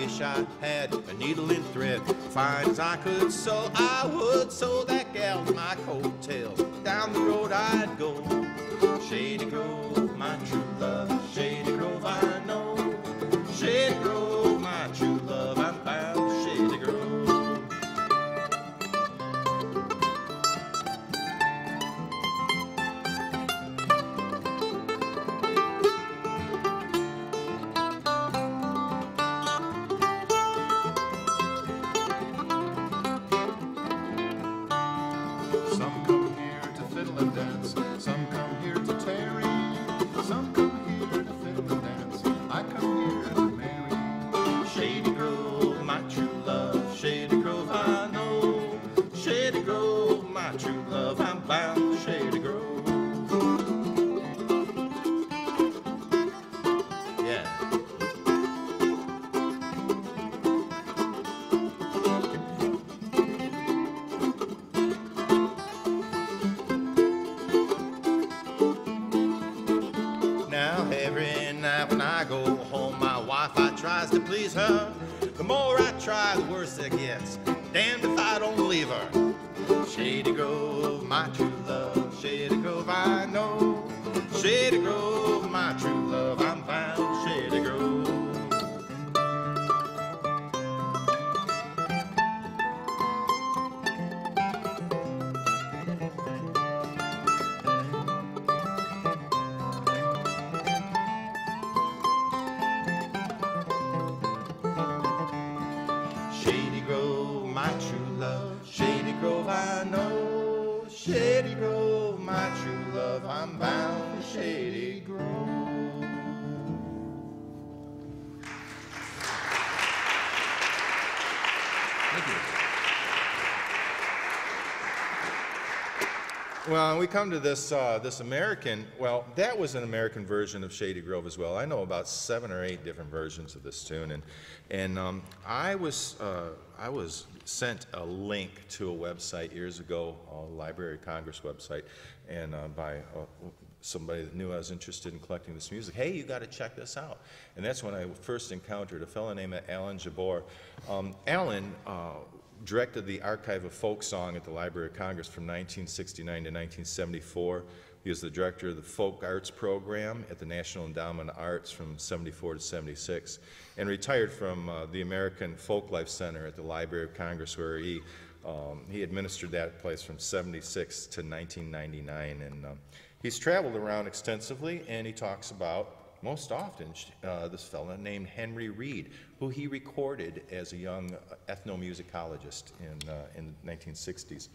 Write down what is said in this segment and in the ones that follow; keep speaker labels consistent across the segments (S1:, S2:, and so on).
S1: wish I had a needle and thread, fine as I could sew, I would sew that gal my coattails. Down the road I'd go. Shady Grove, my true love, Shady Grove I know. Shady Grove, my true love, I'm bound to Shady Grove.
S2: Some come here to fiddle and dance, some come here to tarry, some come here to fiddle and dance, I come here to marry.
S1: Shady Grove, my true love, Shady Grove I know. Shady Grove, my true love, I'm bound to Shady Grove. Yeah. Now every night when I go home, my Wi-Fi tries to please her. The more I try, the worse it gets. Damned if I don't leave her. Shady Grove, my true love, Shady Grove I know. Shady Grove, my true love, I'm bound to Shady Grove. Shady Grove, my true love, Shady Grove I know. Shady Grove, my true love, I'm bound to Shady Grove. Thank you. Well, we come to this this American. Well, that was an American version of Shady Grove as well. I know about 7 or 8 different versions of this tune, and I was sent a link to a website years ago, a Library of Congress website, and by somebody that knew I was interested in collecting this music. Hey, you got to check this out. And that's when I first encountered a fellow named Alan Jabbour. Alan directed the Archive of Folk Song at the Library of Congress from 1969 to 1974. He was the director of the Folk Arts Program at the National Endowment of Arts from 74 to 76, and retired from the American Folklife Center at the Library of Congress, where he administered that place from 76 to 1999. And he's traveled around extensively, and he talks about, most often, this fellow named Henry Reed, who he recorded as a young ethnomusicologist in the 1960s.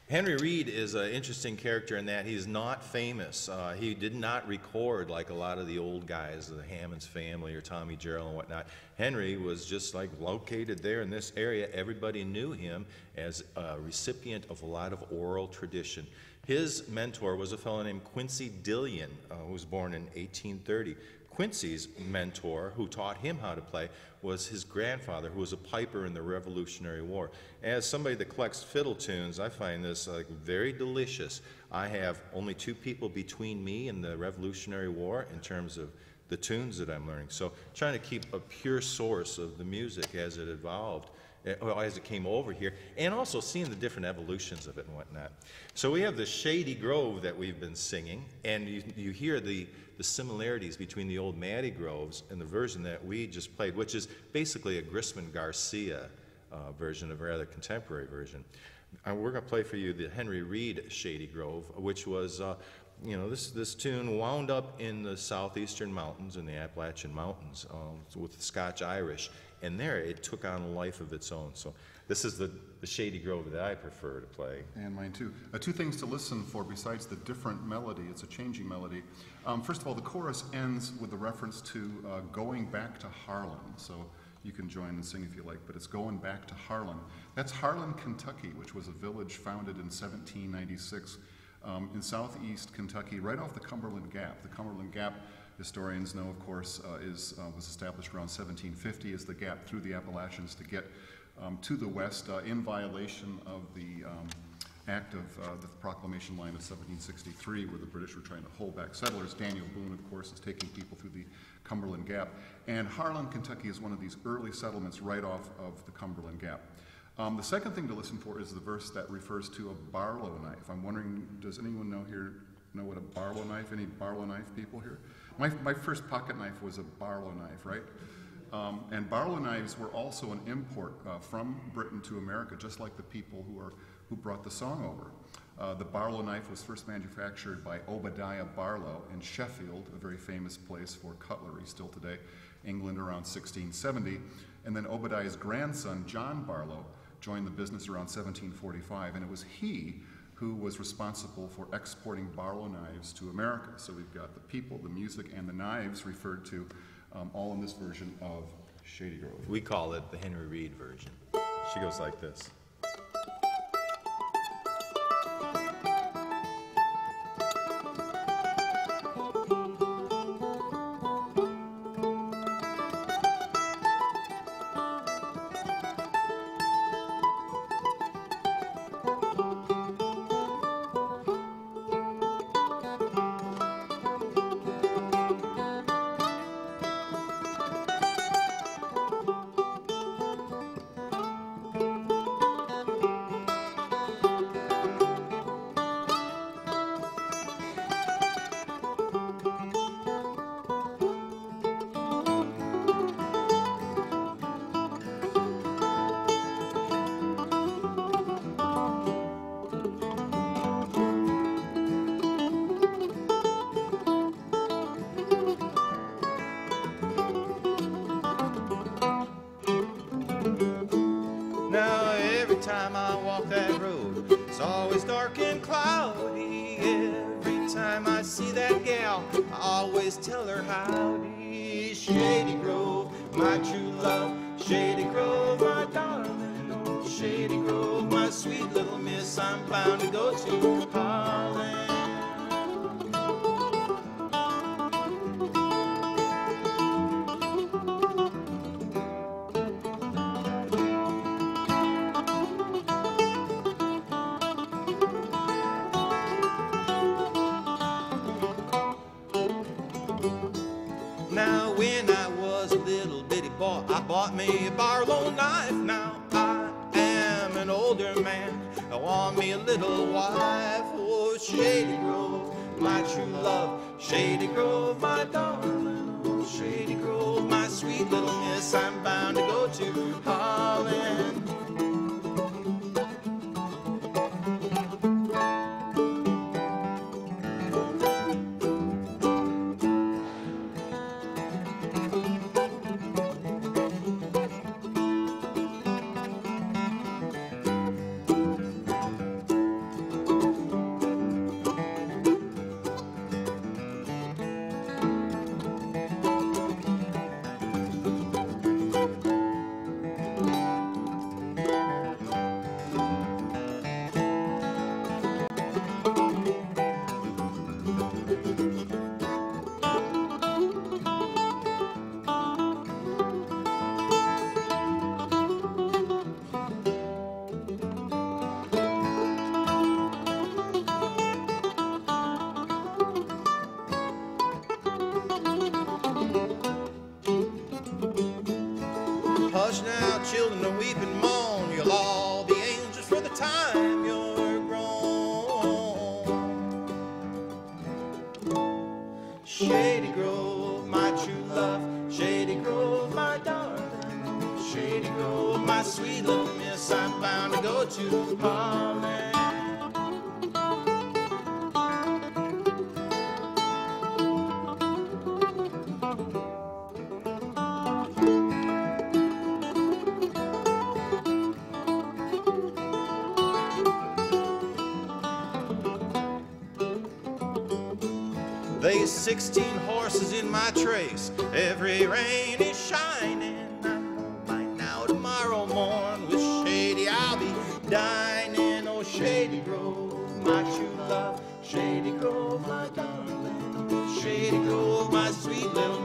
S1: Henry Reed is an interesting character in that he's not famous. He did not record like a lot of the old guys, the Hammond's Family or Tommy Jarrell and whatnot. Henry was just like located there in this area. Everybody knew him as a recipient of a lot of oral tradition. His mentor was a fellow named Quincy Dillion, who was born in 1830. Quincy's mentor, who taught him how to play, was his grandfather, who was a piper in the Revolutionary War. As somebody that collects fiddle tunes, I find this very delicious. I have only 2 people between me and the Revolutionary War in terms of the tunes that I'm learning. So trying to keep a pure source of the music as it evolved, as it came over here, and also seeing the different evolutions of it and whatnot. So we have the Shady Grove that we've been singing, and you hear the similarities between the old Maddie Groves and the version that we just played, which is basically a Grissman Garcia version, a rather contemporary version. We're going to play for you the Henry Reed Shady Grove, which was, you know, this tune wound up in the southeastern mountains, in the Appalachian Mountains, with the Scotch Irish, and there it took on a life of its own. So this is the Shady Grove that I prefer to play.
S2: And mine too. 2 things to listen for besides the different melody. It's a changing melody. First of all, the chorus ends with a reference to going back to Harlan. So you can join and sing if you like, but it's going back to Harlan. That's Harlan, Kentucky, which was a village founded in 1796 in southeast Kentucky, right off the Cumberland Gap. The Cumberland Gap, historians know, of course, was established around 1750 as the gap through the Appalachians to get to the west, in violation of the act of the proclamation line of 1763, where the British were trying to hold back settlers. Daniel Boone, of course, is taking people through the Cumberland Gap. And Harlan, Kentucky is one of these early settlements right off of the Cumberland Gap. The second thing to listen for is the verse that refers to a Barlow knife. I'm wondering, does anyone know what a Barlow knife? Any Barlow knife people here? My first pocket knife was a Barlow knife, right? And Barlow knives were also an import from Britain to America, just like the people who brought the song over. The Barlow knife was first manufactured by Obadiah Barlow in Sheffield, a very famous place for cutlery still today, England around 1670. And then Obadiah's grandson, John Barlow, joined the business around 1745, and it was he who was responsible for exporting Barlow knives to America. So we've got the people, the music, and the knives referred to all in this version of Shady Grove.
S1: We call it the Henry Reed version. She goes like this. Time I walk that road, it's always dark and cloudy. Every time I see that gal, I always tell her howdy. Shady Grove, my true love, Shady Grove, my darling. Oh, Shady Grove, my sweet little miss, I'm bound to go to Harlan. Now when I was a little bitty boy, I bought me a Barlow knife. Now I am an older man, I want me a little wife. Oh, Shady Grove, my true love, Shady Grove, my darling. Oh, Shady Grove, my sweet little miss, I'm bound to go to Harlan. Hush now, children, don't weep and moan. You'll all be angels for the time you're grown. Shady Grove, my true love, Shady Grove, my darling. Shady Grove, my sweet little miss, I'm bound to go to Harlan. There's 16 horses in my trace, every rain is shining. I know by now tomorrow morn with Shady I'll be dining. Oh, Shady Grove, my true love, Shady Grove, my darling. Shady Grove, my sweet little